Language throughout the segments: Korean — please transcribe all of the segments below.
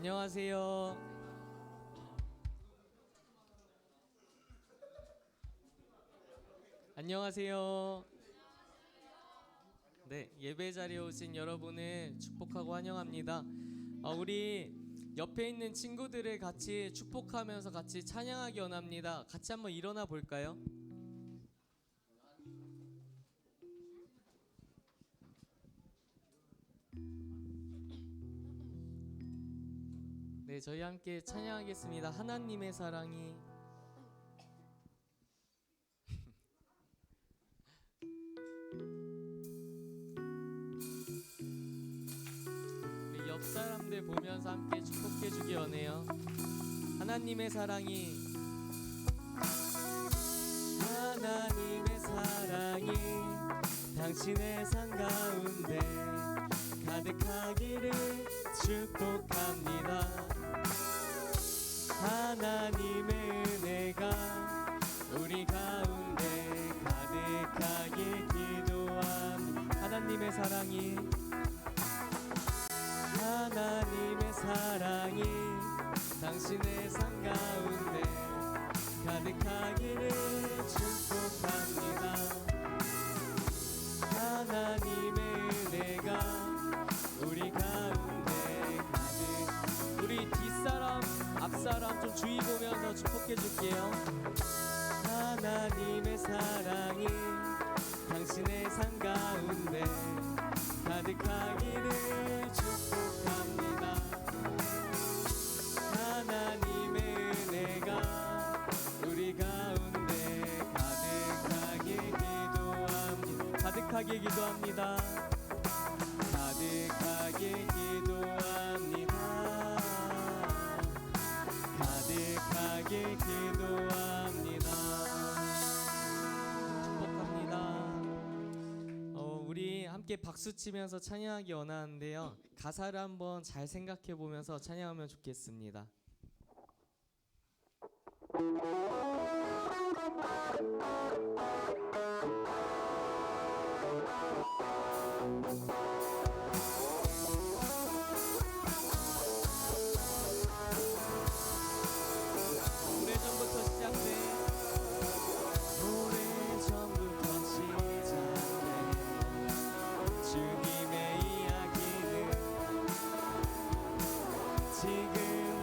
안녕하세요. 안녕하세요. 네, 예배 자리에 오신 여러분을 축복하고 환영합니다. 우리 옆에 있는 친구들을 같이 축복하면서 같이 찬양하기 원합니다. 같이 한번 일어나 볼까요? 네, 저희 함께 찬양하겠습니다. 하나님의 사랑이. 우리 옆 사람들 보면서 함께 축복해 주기 원해요. 하나님의 사랑이, 하나님의 사랑이 당신의 삶 가운데 가득하기를 축복합니다. 하나님의 은혜가 우리 가운데 가득하길 기도합니다. 하나님의 사랑이, 하나님의 사랑이 당신의 삶 가운데 가득하기를 축복합니다. 하나님의 은혜가 우리 가운데 가득. 우리 뒷사람 앞사람 좀 주의 보면서 축복해 줄게요. 하나님의 사랑이 당신의 삶 가운데 가득하기를 축복합니다. 하나님의 은혜가 우리 가운데 가득하게 기도합니다. 가득하게 기도합니다. 가득하게 기도합니다. 가득하게 기도합니다. 축복합니다. 우리 함께 박수 치면서 찬양하기 원하는데요. 가사를 한번 잘 생각해 보면서 찬양하면 좋겠습니다. 오래전부터 시작된 주님의 이야기는 지금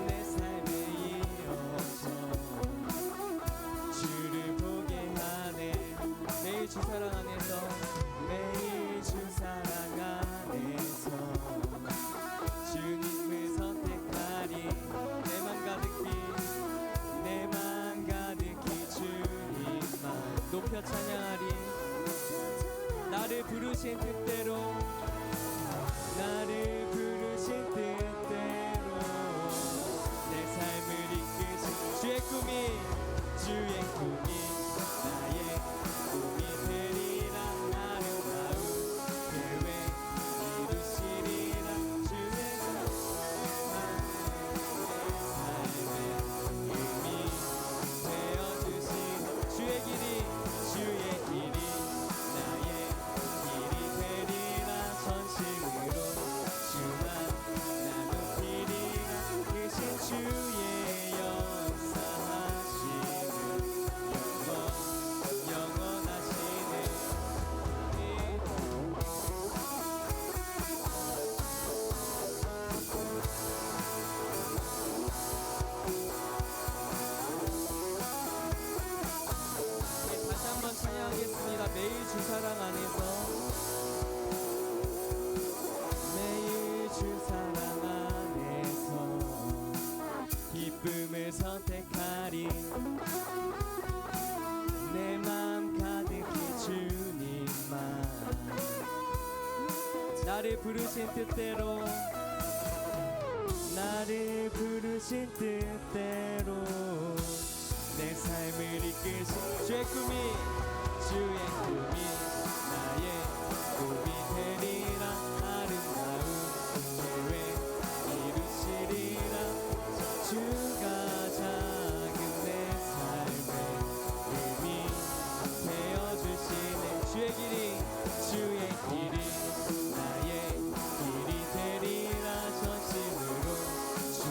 내 삶에 이어져 주를 보게 하네. 매일 주 사랑 안에서, 매일 주 사랑 안에서 주님을 선택하리. 내 맘 가득히, 내 맘 가득히 주님만 높여 찬양하리. 나를 부르신 뜻대로, 나를 부르신 뜻대로 내 삶을 이끄신 주의 꿈이, 주의 꿈이 나의 꿈이 되리라. 아름다운 계획 이루시리라. 주의 삶의 의미 되어주신 주의 길이, 주의 길이 나의 전심으로 주만 나누리라. 크신 주의 역사하시는 영원하시네. 다시 한번 찬양하겠습니다. 매일 주 사랑 안에서, 매일 주 사랑 안에서 기쁨을 선택하리. 내 맘 가득히 주님만 나를 부르신 뜻대로, 나를 부르신 뜻대로 내 삶을 이끄신 주의 꿈이, 주의 꿈이 나의 꿈이 되리라. 아름다운 계획 이루시리라. 주가 작은 내 삶의 의미 되어주시네. 주의 길이, 주의 길이 나의 길이 되리라. 전심으로 주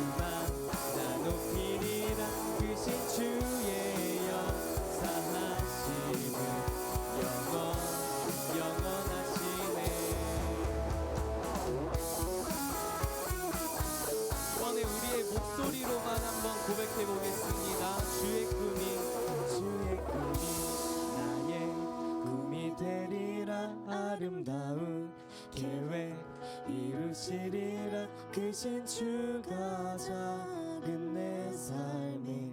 아름다운 계획 이루시리라. 크신 주가 작은 내 삶에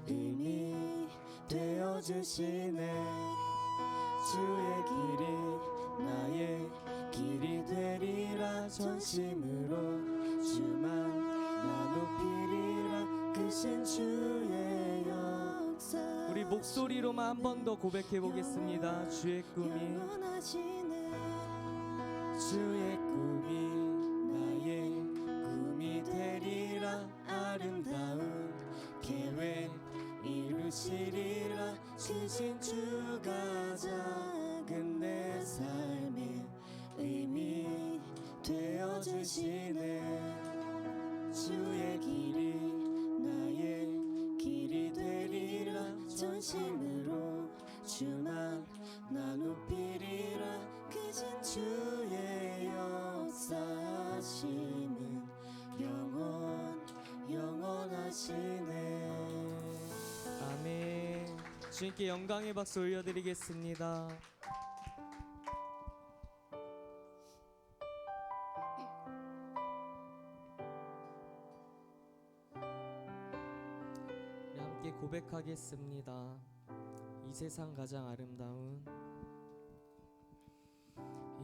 의미 되어주시네. 주의 길이 나의 길이 되리라. 전심으로 주만 나 높이리라. 크신 주의 역사. 우리 목소리로만 한 번 더 고백해 보겠습니다. 주의 꿈이 주의 꿈이 나의 꿈이 되리라. 아름다운 계획 이루시리라. 주신 주가 작은 내 삶에 의미 되어주시네. 주의 길이 나의 길이 되리라. 전심으로 주만 나 높이리라. 크신 주의 역사하시는 영원하시네. 아멘. 주님께 영광의 박수 올려드리겠습니다. 우리 함께 고백하겠습니다. 이 세상 가장 아름다운,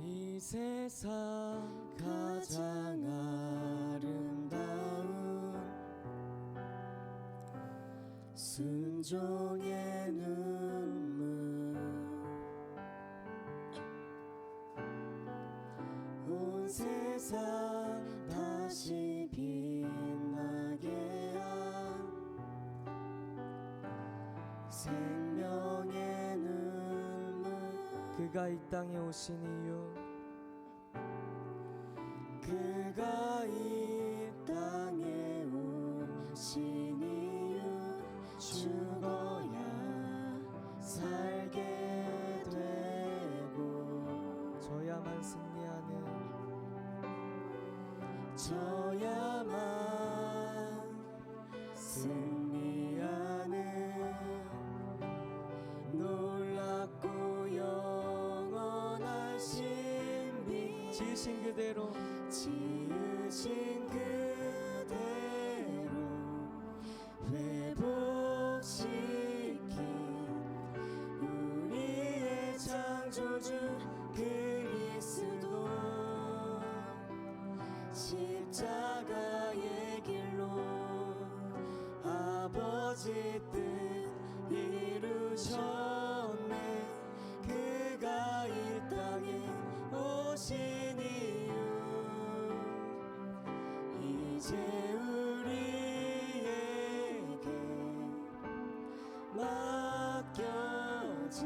이 세상 가장 아름다운 순종의 눈물, 온 세상 다시 빛나게 한 생명의 눈물. 그가 이 땅에 오신 이유, 그가 이 땅에 오신 이유, 죽어야 살게 되고 저야만 승리하는, 저야만 승리하는 놀랍고 영원한 신비. 지으신 그대로, 지으신 그대로 회복시킨 우리의 창조주 그리스도. 십자가의 길로 아버지 뜻 이루셨네. 그가 이 땅에 오신 이유, 이제 우리에게 맡겨진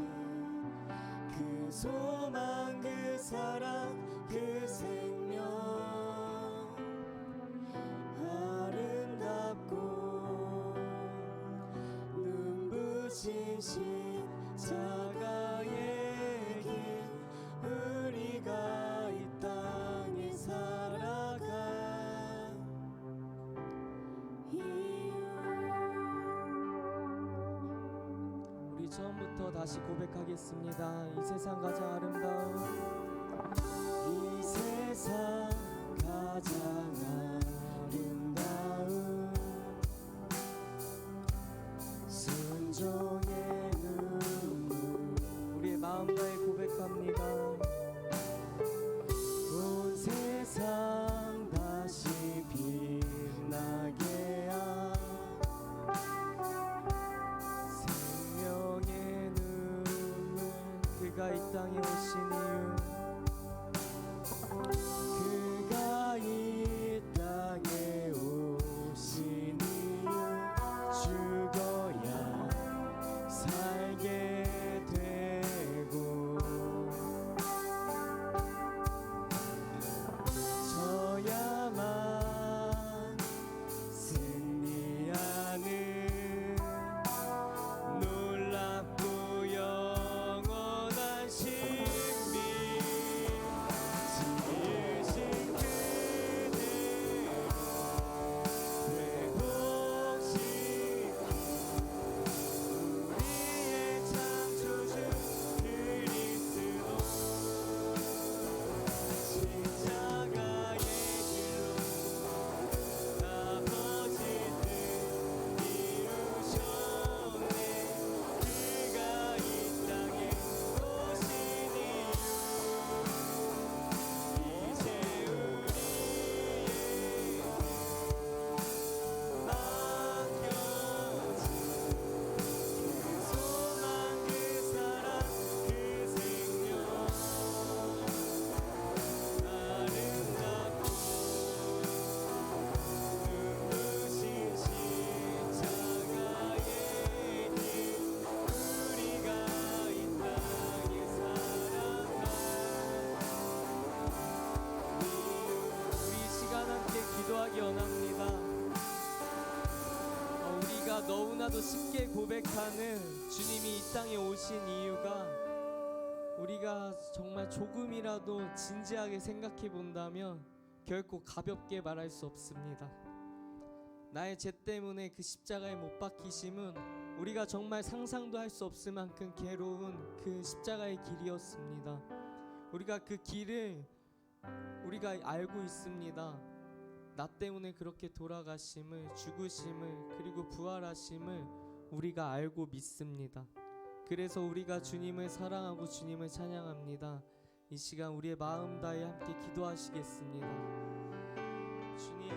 그 소망, 그 사랑, 그 생명, 아름답고 눈부신 십자가의 길, 우리가 이 땅에 살아간 이유. 우리 처음부터 다시 고백하겠습니다. 이 세상 가장 아름다운, 이 세상 가장 아름다운 순종의 눈물. 우리의 마음 다해 고백합니다. 온 세상 다시 빛나게 한 생명의 눈물. 그가 이 땅에 오신 이유, 너무나도 쉽게 고백하는 주님이 이 땅에 오신 이유가 우리가 정말 조금이라도 진지하게 생각해 본다면 결코 가볍게 말할 수 없습니다. 나의 죄 때문에 그 십자가에 못 박히심은 우리가 정말 상상도 할 수 없을 만큼 괴로운 그 십자가의 길이었습니다. 우리가 그 길을 우리가 알고 있습니다. 나 때문에 그렇게 돌아가심을, 죽으심을, 그리고 부활하심을 우리가 알고 믿습니다. 그래서 우리가 주님을 사랑하고 주님을 찬양합니다. 이 시간 우리의 마음 다해 함께 기도하시겠습니다. 주님,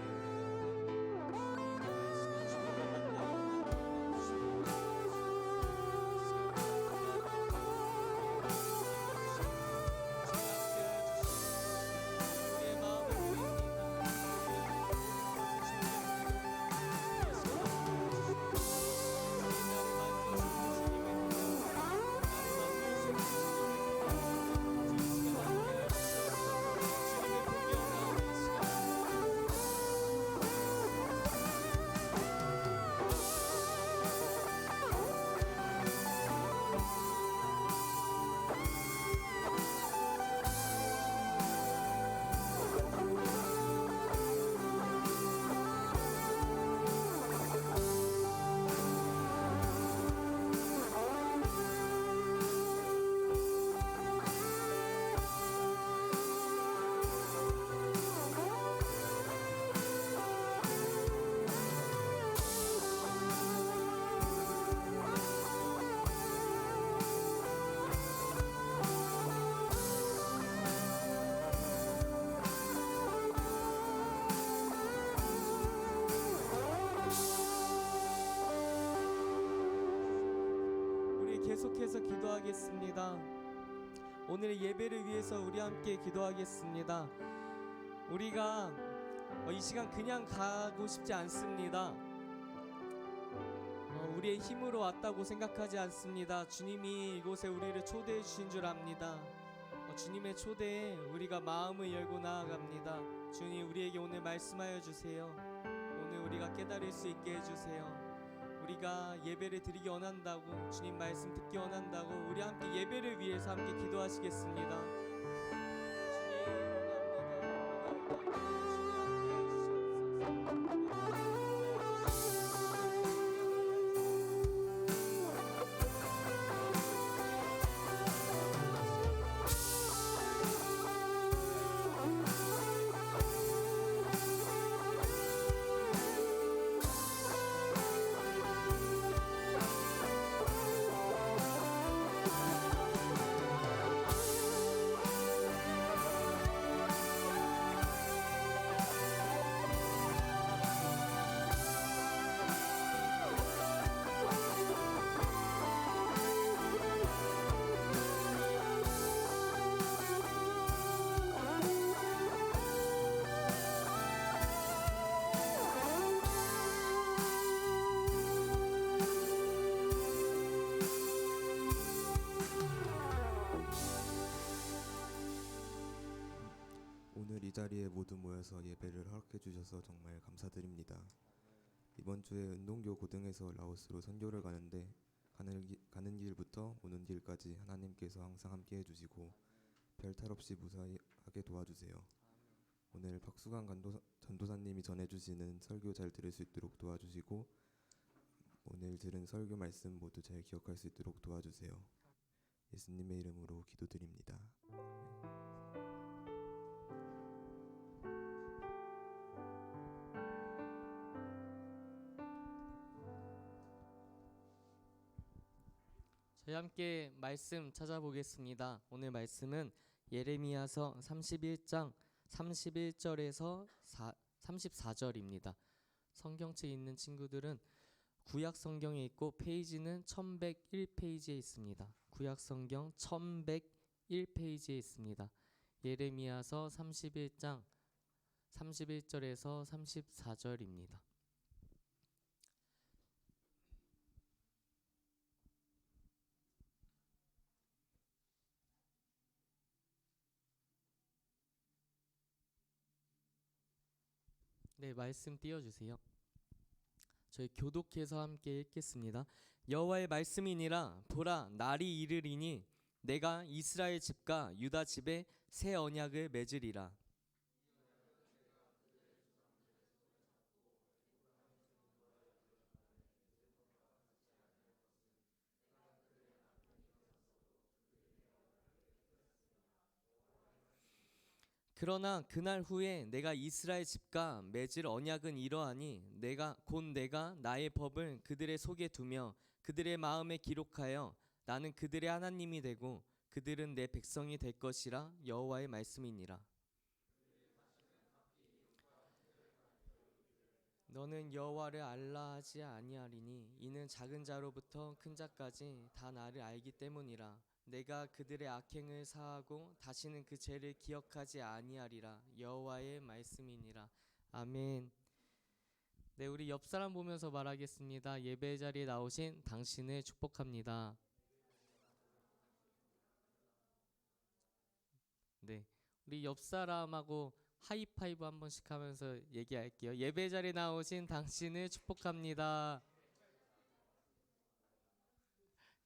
계속해서 기도하겠습니다. 오늘 예배를 위해서 우리 함께 기도하겠습니다. 우리가 이 시간 그냥 가고 싶지 않습니다. 우리의 힘으로 왔다고 생각하지 않습니다. 주님이 이곳에 우리를 초대해 주신 줄 압니다. 주님의 초대에 우리가 마음을 열고 나아갑니다. 주님, 우리에게 오늘 말씀하여 주세요. 오늘 우리가 깨달을 수 있게 해주세요. 우리가 예배를 드리기 원한다고, 주님 말씀 듣기 원한다고 우리 함께 예배를 위해서 함께 기도하시겠습니다. 오늘 이 자리에 모두 모여서 예배를 허락해 주셔서 정말 감사드립니다. 이번 주에 은동교 고등에서 라오스로 선교를 가는데 가는 길부터 오는 길까지 하나님께서 항상 함께 해주시고 별 탈 없이 무사하게 도와주세요. 오늘 박수관 전도사님이 전해주시는 설교 잘 들을 수 있도록 도와주시고 오늘 들은 설교 말씀 모두 잘 기억할 수 있도록 도와주세요. 예수님의 이름으로 기도드립니다. 저희 함께 말씀 찾아보겠습니다. 오늘 말씀은 예레미야서 31장 31절에서 34절입니다. 성경책 있는 친구들은 구약 성경에 있고 페이지는 1101페이지에 있습니다. 구약 성경 1101페이지에 있습니다. 예레미야서 31장 31절에서 34절입니다. 네, 말씀 띄워주세요. 저희 교독해서 함께 읽겠습니다. 여호와의 말씀이니라. 보라, 날이 이르리니 내가 이스라엘 집과 유다 집에 새 언약을 맺으리라. 그러나 그날 후에 내가 이스라엘 집과 맺을 언약은 이러하니 내가 나의 법을 그들의 속에 두며 그들의 마음에 기록하여 나는 그들의 하나님이 되고 그들은 내 백성이 될 것이라. 여호와의 말씀이니라. 너는 여호와를 알라 하지 아니하리니 이는 작은 자로부터 큰 자까지 다 나를 알기 때문이라. 내가 그들의 악행을 사하고 다시는 그 죄를 기억하지 아니하리라. 여호와의 말씀이니라. 아멘. 네, 우리 옆 사람 보면서 말하겠습니다. 예배 자리에 나오신 당신을 축복합니다. 네, 우리 옆 사람하고 하이파이브 한 번씩 하면서 얘기할게요. 예배 자리에 나오신 당신을 축복합니다.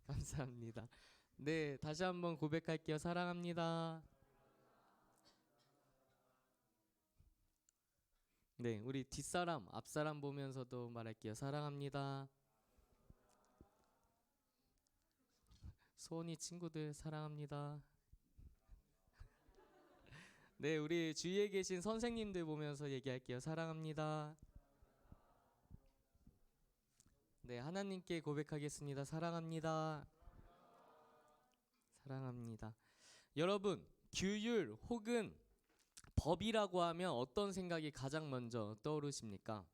감사합니다. 네, 다시 한번 고백할게요. 사랑합니다. 네, 우리 뒷사람, 앞사람 보면서도 말할게요. 사랑합니다. 소원이 친구들 사랑합니다. 네, 우리 주위에 계신 선생님들 보면서 얘기할게요. 사랑합니다. 네, 하나님께 고백하겠습니다. 사랑합니다. 사랑합니다. 여러분, 규율 혹은 법이라고 하면 어떤 생각이 가장 먼저 떠오르십니까?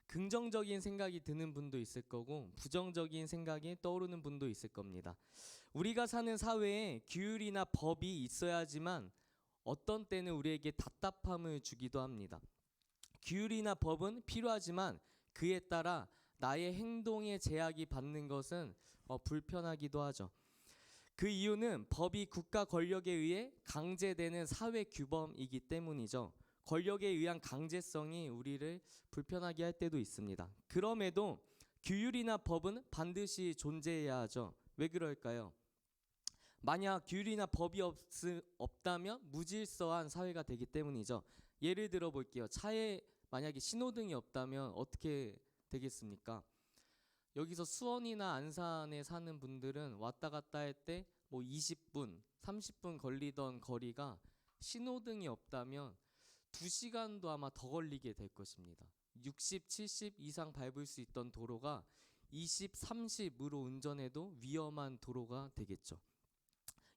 긍정적인 생각이 드는 분도 있을 거고 부정적인 생각이 떠오르는 분도 있을 겁니다. 우리가 사는 사회에 규율이나 법이 있어야지만 어떤 때는 우리에게 답답함을 주기도 합니다. 규율이나 법은 필요하지만 그에 따라 나의 행동에 제약이 받는 것은 불편하기도 하죠. 그 이유는 법이 국가 권력에 의해 강제되는 사회 규범이기 때문이죠. 권력에 의한 강제성이 우리를 불편하게 할 때도 있습니다. 그럼에도 규율이나 법은 반드시 존재해야 하죠. 왜 그럴까요? 만약 규율이나 법이 없다면 무질서한 사회가 되기 때문이죠. 예를 들어 볼게요. 차에 만약에 신호등이 없다면 어떻게 되겠습니까? 여기서 수원이나 안산에 사는 분들은 왔다 갔다 할 때 뭐 20분, 30분 걸리던 거리가 신호등이 없다면 2시간도 아마 더 걸리게 될 것입니다. 60, 70 이상 밟을 수 있던 도로가 20, 30으로 운전해도 위험한 도로가 되겠죠.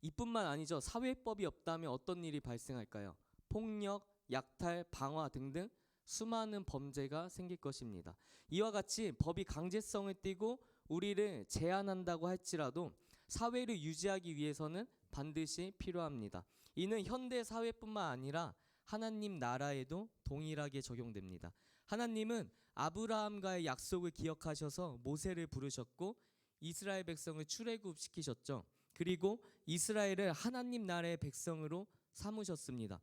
이뿐만 아니죠. 사회법이 없다면 어떤 일이 발생할까요? 폭력, 약탈, 방화 등등 수많은 범죄가 생길 것입니다. 이와 같이 법이 강제성을 띠고 우리를 제한한다고 할지라도 사회를 유지하기 위해서는 반드시 필요합니다. 이는 현대 사회뿐만 아니라 하나님 나라에도 동일하게 적용됩니다. 하나님은 아브라함과의 약속을 기억하셔서 모세를 부르셨고 이스라엘 백성을 출애굽시키셨죠. 그리고 이스라엘을 하나님 나라의 백성으로 삼으셨습니다.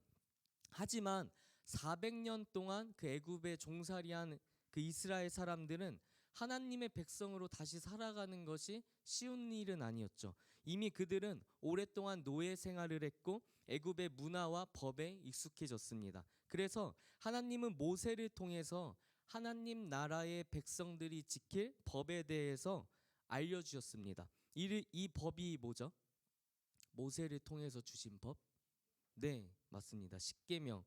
하지만 400년 동안 그 애굽에 종살이한 그 이스라엘 사람들은 하나님의 백성으로 다시 살아가는 것이 쉬운 일은 아니었죠. 이미 그들은 오랫동안 노예 생활을 했고 애굽의 문화와 법에 익숙해졌습니다. 그래서 하나님은 모세를 통해서 하나님 나라의 백성들이 지킬 법에 대해서 알려주셨습니다. 이 법이 뭐죠? 모세를 통해서 주신 법? 네, 맞습니다. 십계명.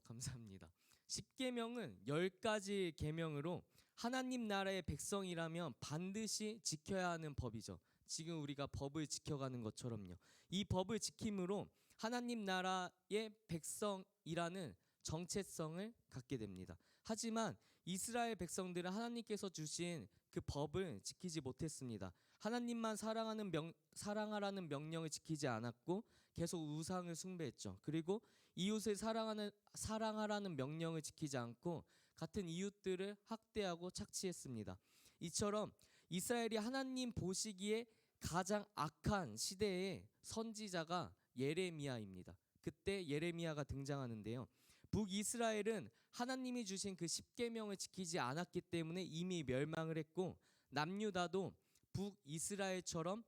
감사합니다. 십계명은 10가지 계명으로 하나님 나라의 백성이라면 반드시 지켜야 하는 법이죠. 지금 우리가 법을 지켜가는 것처럼요. 이 법을 지킴으로 하나님 나라의 백성이라는 정체성을 갖게 됩니다. 하지만 이스라엘 백성들은 하나님께서 주신 그 법을 지키지 못했습니다. 하나님만 사랑하라는 명령을 지키지 않았고 계속 우상을 숭배했죠. 그리고 이웃을 사랑하라는 명령을 지키지 않고 같은 이웃들을 학대하고 착취했습니다. 이처럼 이스라엘이 하나님 보시기에 가장 악한 시대의 선지자가 예레미야입니다. 그때 예레미야가 등장하는데요. 북이스라엘은 하나님이 주신 그 십계명을 지키지 않았기 때문에 이미 멸망을 했고, 남유다도 북이스라엘처럼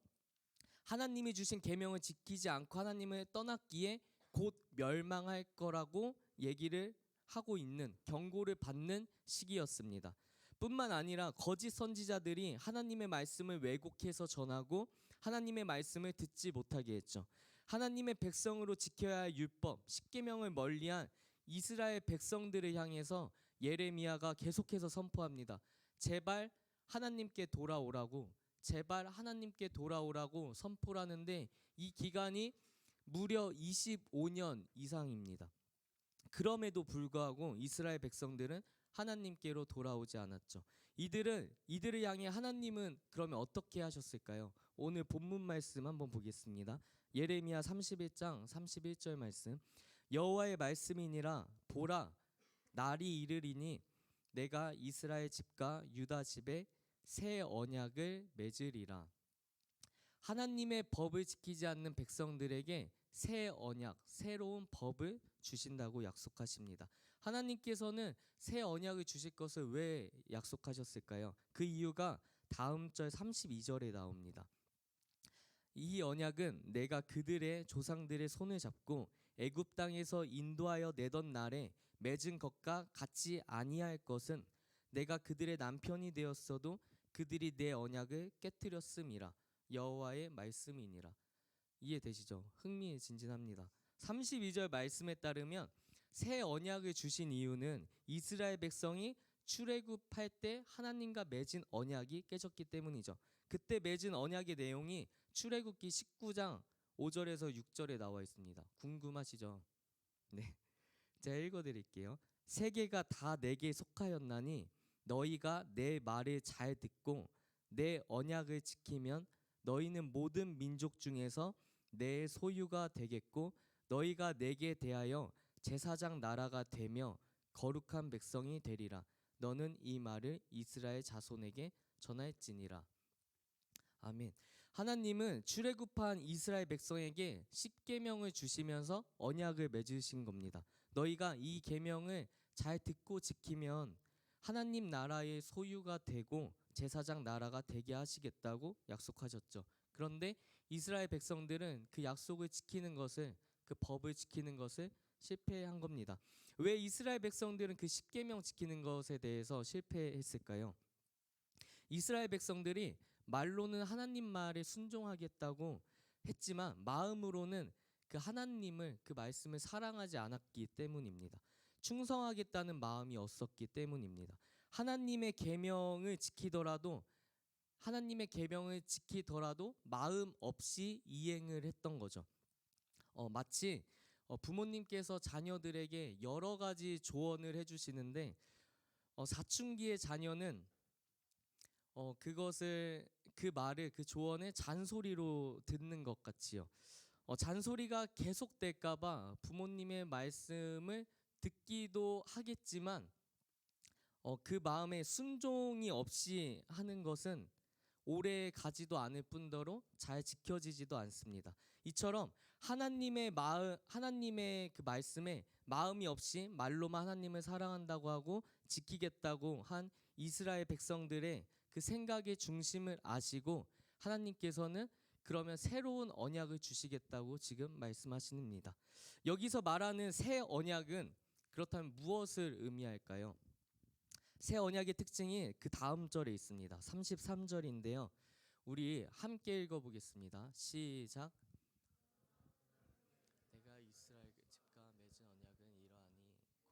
하나님이 주신 계명을 지키지 않고 하나님을 떠났기에 곧 멸망할 거라고 얘기를 하고 있는, 경고를 받는 시기였습니다. 뿐만 아니라 거짓 선지자들이 하나님의 말씀을 왜곡해서 전하고 하나님의 말씀을 듣지 못하게 했죠. 하나님의 백성으로 지켜야 할 율법, 십계명을 멀리한 이스라엘 백성들을 향해서 예레미야가 계속해서 선포합니다. 제발 하나님께 돌아오라고, 제발 하나님께 돌아오라고 선포를 하는데, 이 기간이 무려 25년 이상입니다. 그럼에도 불구하고 이스라엘 백성들은 하나님께로 돌아오지 않았죠. 이들을 향해 하나님은 그러면 어떻게 하셨을까요? 오늘 본문 말씀 한번 보겠습니다. 예레미야 31장 31절 말씀. 여호와의 말씀이니라, 보라, 날이 이르리니 내가 이스라엘 집과 유다 집에 새 언약을 맺으리라. 하나님의 법을 지키지 않는 백성들에게 새 언약, 새로운 법을 주신다고 약속하십니다. 하나님께서는 새 언약을 주실 것을 왜 약속하셨을까요? 그 이유가 다음 절 32절에 나옵니다. 이 언약은 내가 그들의 조상들의 손을 잡고 애굽 땅에서 인도하여 내던 날에 맺은 것과 같이 아니할 것은, 내가 그들의 남편이 되었어도 그들이 내 언약을 깨뜨렸음이라. 여호와의 말씀이니라. 이해되시죠? 흥미진진합니다. 32절 말씀에 따르면 새 언약을 주신 이유는 이스라엘 백성이 출애굽할 때 하나님과 맺은 언약이 깨졌기 때문이죠. 그때 맺은 언약의 내용이 출애굽기 19장 5절에서 6절에 나와 있습니다. 궁금하시죠? 네, 제가 읽어드릴게요. 세계가 다 내게 속하였나니 너희가 내 말을 잘 듣고 내 언약을 지키면 너희는 모든 민족 중에서 내 소유가 되겠고, 너희가 내게 대하여 제사장 나라가 되며 거룩한 백성이 되리라. 너는 이 말을 이스라엘 자손에게 전할지니라. 아멘. 하나님은 출애굽한 이스라엘 백성에게 십계명을 주시면서 언약을 맺으신 겁니다. 너희가 이 계명을 잘 듣고 지키면 하나님 나라의 소유가 되고 제사장 나라가 되게 하시겠다고 약속하셨죠. 그런데 이스라엘 백성들은 그 약속을 지키는 것을, 그 법을 지키는 것을 실패한 겁니다. 왜 이스라엘 백성들은 그 십계명 지키는 것에 대해서 실패했을까요? 이스라엘 백성들이 말로는 하나님 말에 순종하겠다고 했지만 마음으로는 그 하나님을, 그 말씀을 사랑하지 않았기 때문입니다. 충성하겠다는 마음이 없었기 때문입니다. 하나님의 계명을 지키더라도 마음 없이 이행을 했던 거죠. 마치 부모님께서 자녀들에게 여러 가지 조언을 해주시는데, 사춘기의 자녀는 그 조언을 잔소리로 듣는 것 같지요. 잔소리가 계속될까봐 부모님의 말씀을 듣기도 하겠지만 그 마음에 순종이 없이 하는 것은 오래 가지도 않을 뿐더러 잘 지켜지지도 않습니다. 이처럼 하나님의 그 말씀에 마음이 없이 말로만 하나님을 사랑한다고 하고 지키겠다고 한 이스라엘 백성들의 그 생각의 중심을 아시고 하나님께서는 그러면 새로운 언약을 주시겠다고 지금 말씀하십니다. 여기서 말하는 새 언약은 그렇다면 무엇을 의미할까요? 새 언약의 특징이 그 다음 절에 있습니다. 33절인데요. 우리 함께 읽어보겠습니다. 시작. 내가 이스라엘 집과 맺은 언약은 이러하니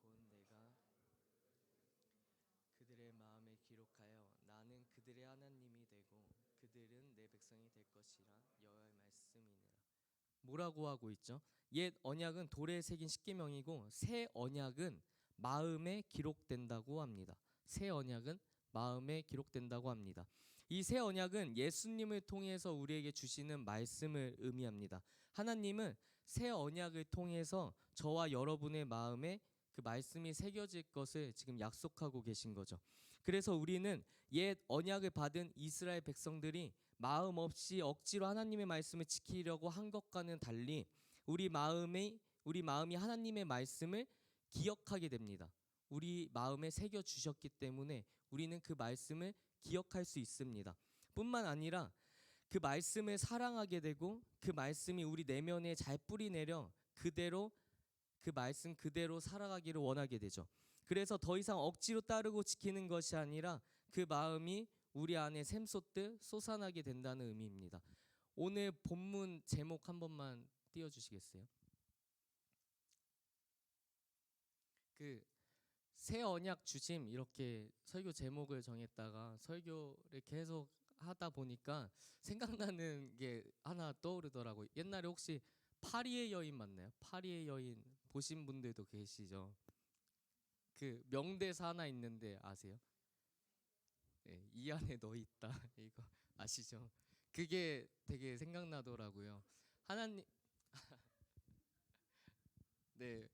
곧 내가 그들의 마음에 기록하여 나는 그들의 하나님이 되고 그들은 내 백성이 될 것이라. 여호와의 말씀이니라. 뭐라고 하고 있죠? 옛 언약은 돌에 새긴 십계명이고 새 언약은 마음에 기록된다고 합니다. 새 언약은 마음에 기록된다고 합니다. 이 새 언약은 예수님을 통해서 우리에게 주시는 말씀을 의미합니다. 하나님은 새 언약을 통해서 저와 여러분의 마음에 그 말씀이 새겨질 것을 지금 약속하고 계신 거죠. 그래서 우리는 옛 언약을 받은 이스라엘 백성들이 마음 없이 억지로 하나님의 말씀을 지키려고 한 것과는 달리 우리 마음이 하나님의 말씀을 기억하게 됩니다. 우리 마음에 새겨 주셨기 때문에 우리는 그 말씀을 기억할 수 있습니다. 뿐만 아니라 그 말씀을 사랑하게 되고 그 말씀이 우리 내면에 잘 뿌리내려 그대로 그 말씀 그대로 살아가기를 원하게 되죠. 그래서 더 이상 억지로 따르고 지키는 것이 아니라 그 마음이 우리 안에 샘솟듯 솟아나게 된다는 의미입니다. 오늘 본문 제목 한 번만 띄워주시겠어요? 그 새 언약 주심 이렇게 설교 제목을 정했다가 설교를 계속 하다 보니까 생각나는 게 하나 떠오르더라고요. 옛날에 혹시 파리의 여인 맞나요? 파리의 여인 보신 분들도 계시죠? 그 명대사 하나 있는데 아세요? 네, 이 안에 너 있다 이거 아시죠? 그게 되게 생각나더라고요. 하나님 네,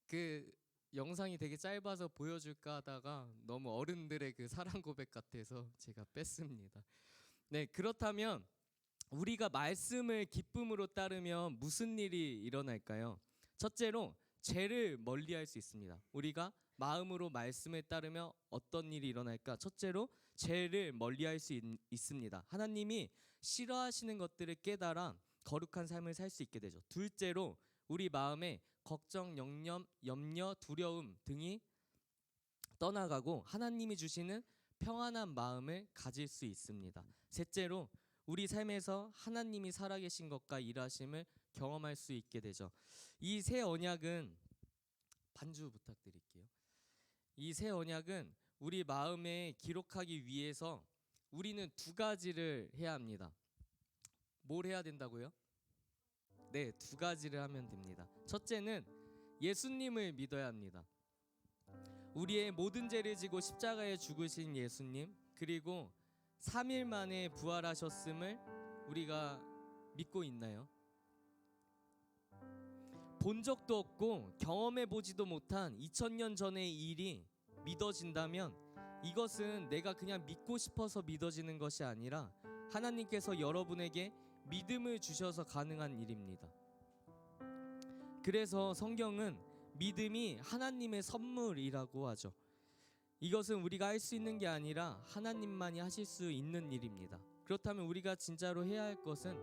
그 영상이 되게 짧아서 보여줄까 하다가 너무 어른들의 그 사랑 고백 같아서 제가 뺐습니다. 네, 그렇다면 우리가 말씀을 기쁨으로 따르면 무슨 일이 일어날까요? 첫째로 죄를 멀리할 수 있습니다. 우리가 마음으로 말씀을 따르면 어떤 일이 일어날까? 첫째로 죄를 멀리할 수 있습니다. 하나님이 싫어하시는 것들을 깨달아 거룩한 삶을 살 수 있게 되죠. 둘째로 우리 마음에 걱정, 염려, 두려움 등이 떠나가고 하나님이 주시는 평안한 마음을 가질 수 있습니다. 셋째로 우리 삶에서 하나님이 살아계신 것과 일하심을 경험할 수 있게 되죠. 이 새 언약은 반주 부탁드릴게요. 이 새 언약은 우리 마음에 기록하기 위해서 우리는 두 가지를 해야 합니다. 뭘 해야 된다고요? 네, 두 가지를 하면 됩니다. 첫째는 예수님을 믿어야 합니다. 우리의 모든 죄를 지고 십자가에 죽으신 예수님, 그리고 3일 만에 부활하셨음을 우리가 믿고 있나요? 본 적도 없고 경험해 보지도 못한 2000년 전의 일이 믿어진다면 이것은 내가 그냥 믿고 싶어서 믿어지는 것이 아니라 하나님께서 여러분에게 믿음을 주셔서 가능한 일입니다. 그래서 성경은 믿음이 하나님의 선물이라고 하죠. 이것은 우리가 할 수 있는 게 아니라 하나님만이 하실 수 있는 일입니다. 그렇다면 우리가 진짜로 해야 할 것은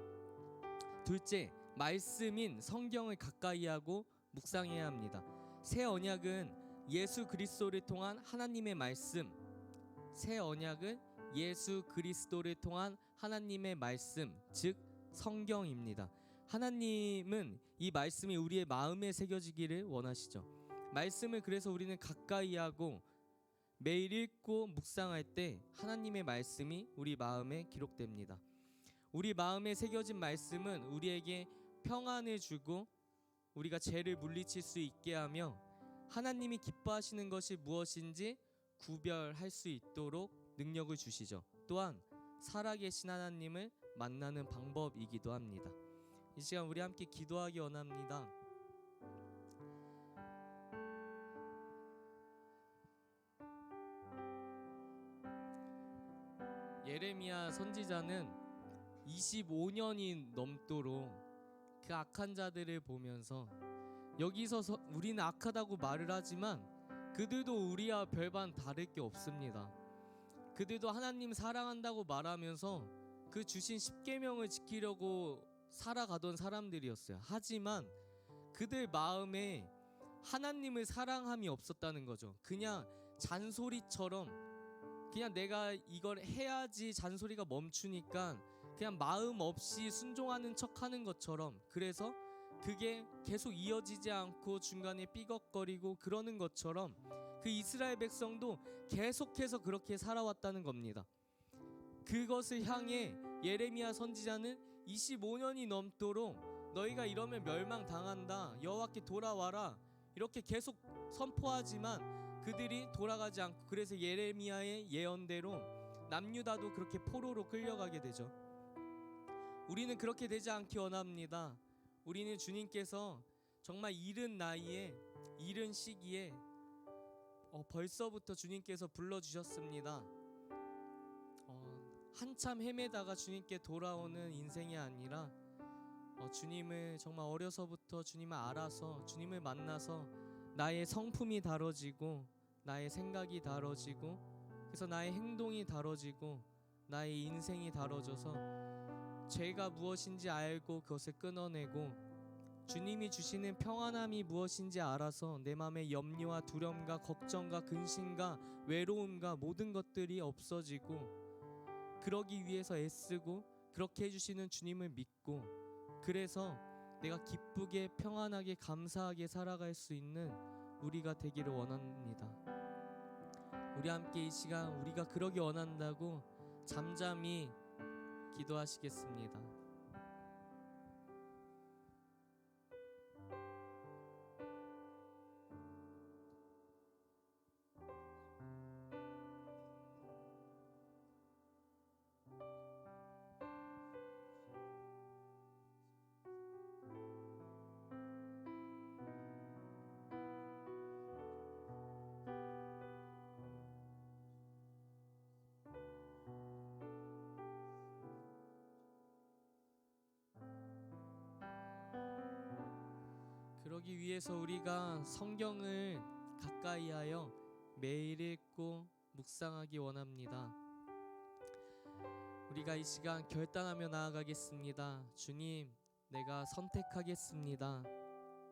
둘째, 말씀인 성경을 가까이 하고 묵상해야 합니다. 새 언약은 예수 그리스도를 통한 하나님의 말씀, 새 언약은 예수 그리스도를 통한 하나님의 말씀, 즉 성경입니다. 하나님은 이 말씀이 우리의 마음에 새겨지기를 원하시죠. 말씀을 그래서 우리는 가까이 하고 매일 읽고 묵상할 때 하나님의 말씀이 우리 마음에 기록됩니다. 우리 마음에 새겨진 말씀은 우리에게 평안을 주고 우리가 죄를 물리칠 수 있게 하며 하나님이 기뻐하시는 것이 무엇인지 구별할 수 있도록 능력을 주시죠. 또한 살아계신 하나님을 만나는 방법이기도 합니다. 이 시간 우리 함께 기도하기 원합니다. 예레미야 선지자는 25년이 넘도록 그 악한 자들을 보면서 여기서 우리는 악하다고 말을 하지만 그들도 우리와 별반 다를 게 없습니다. 그들도 하나님 사랑한다고 말하면서 그 주신 십계명을 지키려고 살아가던 사람들이었어요. 하지만 그들 마음에 하나님을 사랑함이 없었다는 거죠. 그냥 잔소리처럼 그냥 내가 이걸 해야지 잔소리가 멈추니까 그냥 마음 없이 순종하는 척하는 것처럼, 그래서 그게 계속 이어지지 않고 중간에 삐걱거리고 그러는 것처럼 그 이스라엘 백성도 계속해서 그렇게 살아왔다는 겁니다. 그것을 향해 예레미야 선지자는 25년이 넘도록 너희가 이러면 멸망당한다, 여호와께 돌아와라, 이렇게 계속 선포하지만 그들이 돌아가지 않고, 그래서 예레미야의 예언대로 남유다도 그렇게 포로로 끌려가게 되죠. 우리는 그렇게 되지 않기 원합니다. 우리는 주님께서 정말 이른 나이에 이른 시기에 벌써부터 주님께서 불러주셨습니다. 한참 헤매다가 주님께 돌아오는 인생이 아니라 주님을 정말 어려서부터 주님을 알아서 주님을 만나서 나의 성품이 다뤄지고 나의 생각이 다뤄지고 그래서 나의 행동이 다뤄지고 나의 인생이 다뤄져서 죄가 무엇인지 알고 그것을 끊어내고 주님이 주시는 평안함이 무엇인지 알아서 내 마음의 염려와 두려움과 걱정과 근심과 외로움과 모든 것들이 없어지고 그러기 위해서 애쓰고 그렇게 해주시는 주님을 믿고 그래서 내가 기쁘게 평안하게 감사하게 살아갈 수 있는 우리가 되기를 원합니다. 우리 함께 이 시간 우리가 그러기 원한다고 잠잠히 기도하시겠습니다. 그러기 위해서 우리가 성경을 가까이 하여 매일 읽고 묵상하기 원합니다. 우리가 이 시간 결단하며 나아가겠습니다. 주님, 내가 선택하겠습니다.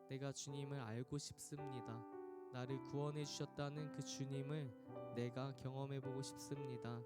내가 주님을 알고 싶습니다. 나를 구원해 주셨다는 그 주님을 내가 경험해 보고 싶습니다.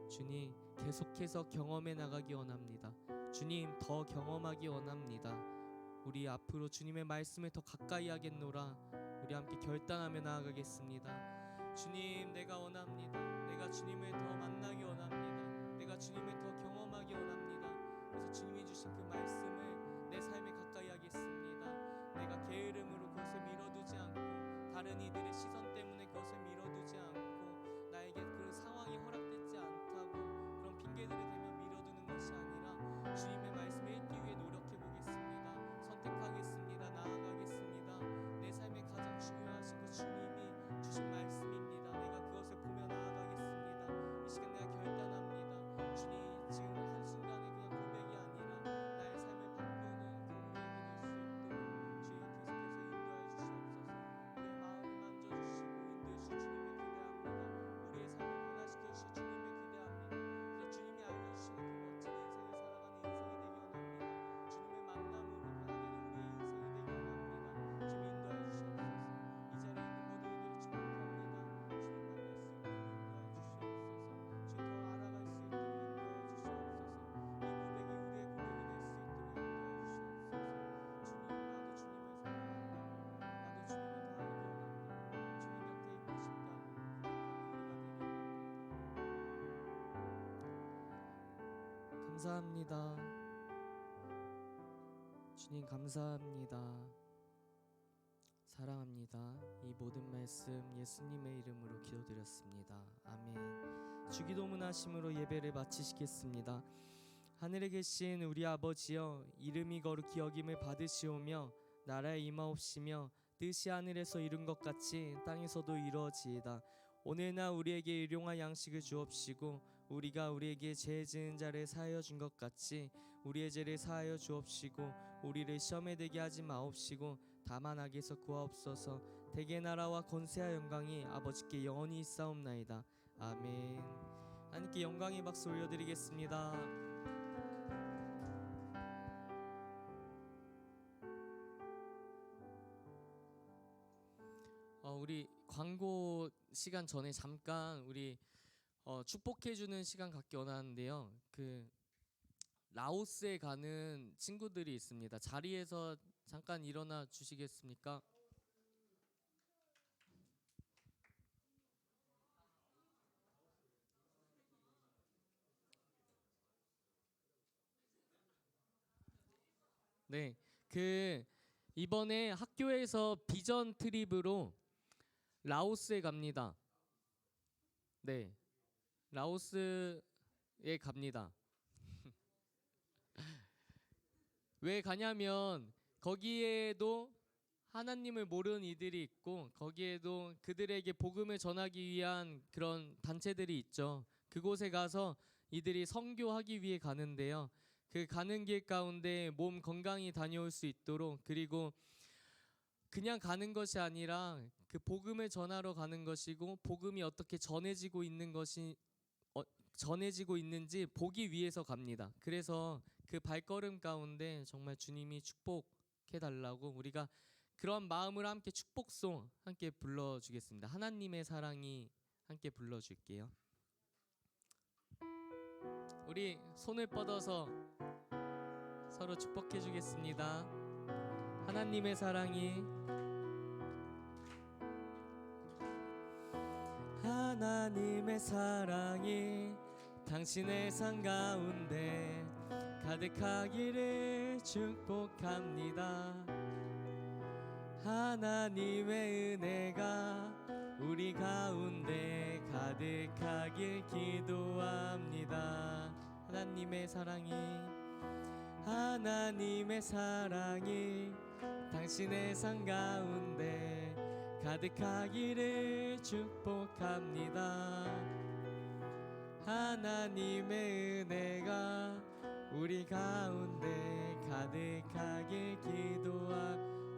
주님, 계속해서 경험해 나가기 원합니다. 주님, 더 경험하기 원합니다. 우리 앞으로 주님의 말씀을 더 가까이 하겠노라. 우리 함께 결단하며 나아가겠습니다. 주님, 내가 원합니다. 내가 주님을 더 만나기 원합니다. 내가 주님을 더 경험하기 원합니다. 그래서 주님이 주신 그 말씀을 내 삶에 가까이 하겠습니다. 내가 게으름으로 그것을 밀어두지 않고 다른 이들의 시선 때문에 그것을 밀어두지 않고 나에게 그 상황이 허락되지 않다고 그런 핑계들을 대며 밀어두는 것이 아니라 주님의 말씀을 읽기 위해 노력해 보겠습니다. 선택하겠습니다. 나아가겠습니다. 내 삶에 가장 중요하신 그 주님이 주신 말씀입니다. 내가 그것을 보며 나아가겠습니다. 이 시간 내가 결단합니다. 주님, 지금 한순간에 그냥 고백이 아니라 나의 삶을 바꾸는 그 고백이 될 수 있도록 주님 계속해서 인도하여 주시옵소서. 우리의 마음을 만져주시고 인도해 주실 주님을 기대합니다. 우리의 삶을 변화시켜 주실 주님을 기대합니다. 그래서 주님이 알려주시는 그 멋진 인생을 살아가는 인생이 되기 원합니다. 주님의 만남으로 변화되는 우리의 인생이 되기 원합니다. 주님 인도하여 주시옵소서. 이 자리에 있는 모든 이들을 축복합니다. 주님 만날 수 있도록 인도하여 주시옵소서. 주님 더 알아갈 수 있도록 인도하여 주시옵소서. 이 고백이 우리의 고백이 될 수 있도록 인도하여 주시옵소서. 주님, 나도 주님을 사랑한다. 나도 주님을 더 알기 원한다. 주님 곁에 있고 싶다. 감사합니다. 주님 감사합니다. 사랑합니다. 이 모든 말씀 예수님의 이름으로 기도드렸습니다. 아멘. 주기도문 하심으로 예배를 마치시겠습니다. 하늘에 계신 우리 아버지여, 이름이 거룩히 여김을 받으시오며 나라에 임하옵시며 뜻이 하늘에서 이룬 것 같이 땅에서도 이루어지이다. 오늘날 우리에게 일용할 양식을 주옵시고 우리가 우리에게 죄 지은 자를 사하여 준 것 같이 우리의 죄를 사하여 주옵시고 우리를 시험에 들게 하지 마옵시고 다만 악에서 구하옵소서. 대개 나라와 권세와 영광이 아버지께 영원히 있사옵나이다. 아멘. 하나님께 영광의 박수 올려드리겠습니다. 우리 광고 시간 전에 잠깐 우리 축복해주는 시간 갖기 원하는데요. 그 라오스에 가는 친구들이 있습니다. 자리에서 잠깐 일어나 주시겠습니까? 네, 그 이번에 학교에서 비전 트립으로 라오스에 갑니다. 네, 라오스에 갑니다. 왜 가냐면 거기에도 하나님을 모르는 이들이 있고 거기에도 그들에게 복음을 전하기 위한 그런 단체들이 있죠. 그곳에 가서 이들이 선교하기 위해 가는데요. 그 가는 길 가운데 몸 건강히 다녀올 수 있도록, 그리고 그냥 가는 것이 아니라 그 복음을 전하러 가는 것이고 복음이 어떻게 전해지고 있는 것이 전해지고 있는지 보기 위해서 갑니다. 그래서 그 발걸음 가운데 정말 주님이 축복해 달라고 우리가 그런 마음으로 함께 축복송 함께 불러주겠습니다. 하나님의 사랑이 함께 불러줄게요. 우리 손을 뻗어서 서로 축복해 주겠습니다. 하나님의 사랑이 하나님의 사랑이 당신의 삶 가운데 가득하기를 축복합니다. 하나님의 은혜가 우리 가운데 가득하길 기도합니다. 하나님의 사랑이 당신의 삶 가운데 가득하기를 축복합니다. 하나님의 은혜가 우리 가운데 가득하길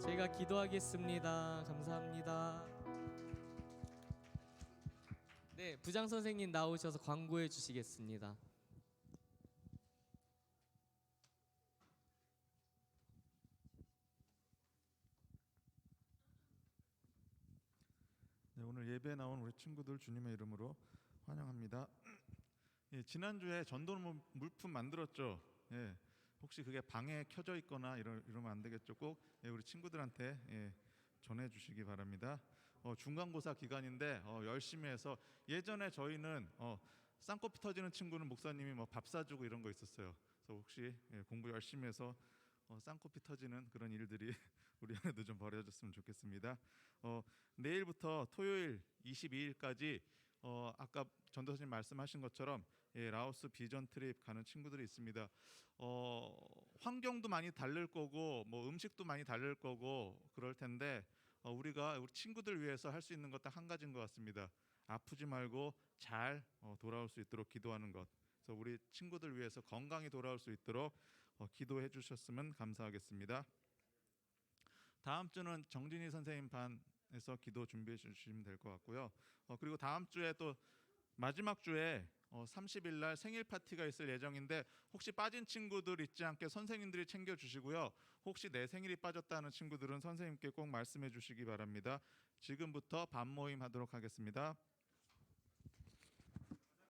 제가 기도하겠습니다. 감사합니다. 네, 부장 선생님 나오셔서 광고해 주시겠습니다. 네, 오늘 예배에 나온 우리 친구들 주님의 이름으로 환영합니다. 예, 지난주에 전도 물품 만들었죠. 예, 혹시 그게 방에 켜져 있거나 이러면 안 되겠죠. 꼭 우리 친구들한테 전해주시기 바랍니다. 중간고사 기간인데 열심히 해서 예전에 저희는 쌍꺼풀 터지는 친구는 목사님이 뭐 밥 사주고 이런 거 있었어요. 그래서 혹시 공부 열심히 해서 쌍꺼풀 터지는 그런 일들이 우리 안에도 좀 벌어졌으면 좋겠습니다. 내일부터 토요일 22일까지 아까 전도사님 말씀하신 것처럼 라오스 비전 트립 가는 친구들이 있습니다. 환경도 많이 다를 거고 뭐 음식도 많이 다를 거고 그럴 텐데 우리가 우리 친구들 위해서 할 수 있는 것 딱 한 가지인 것 같습니다. 아프지 말고 잘 돌아올 수 있도록 기도하는 것. 그래서 우리 친구들 위해서 건강히 돌아올 수 있도록 기도해 주셨으면 감사하겠습니다. 다음 주는 정진희 선생님 반에서 기도 준비해 주시면 될 것 같고요. 그리고 다음 주에 또 마지막 주에 30일 날 생일 파티가 있을 예정인데 혹시 빠진 친구들 있지 않게 선생님들이 챙겨 주시고요. 혹시 내 생일이 빠졌다는 친구들은 선생님께 꼭 말씀해 주시기 바랍니다. 지금부터 반 모임 하도록 하겠습니다.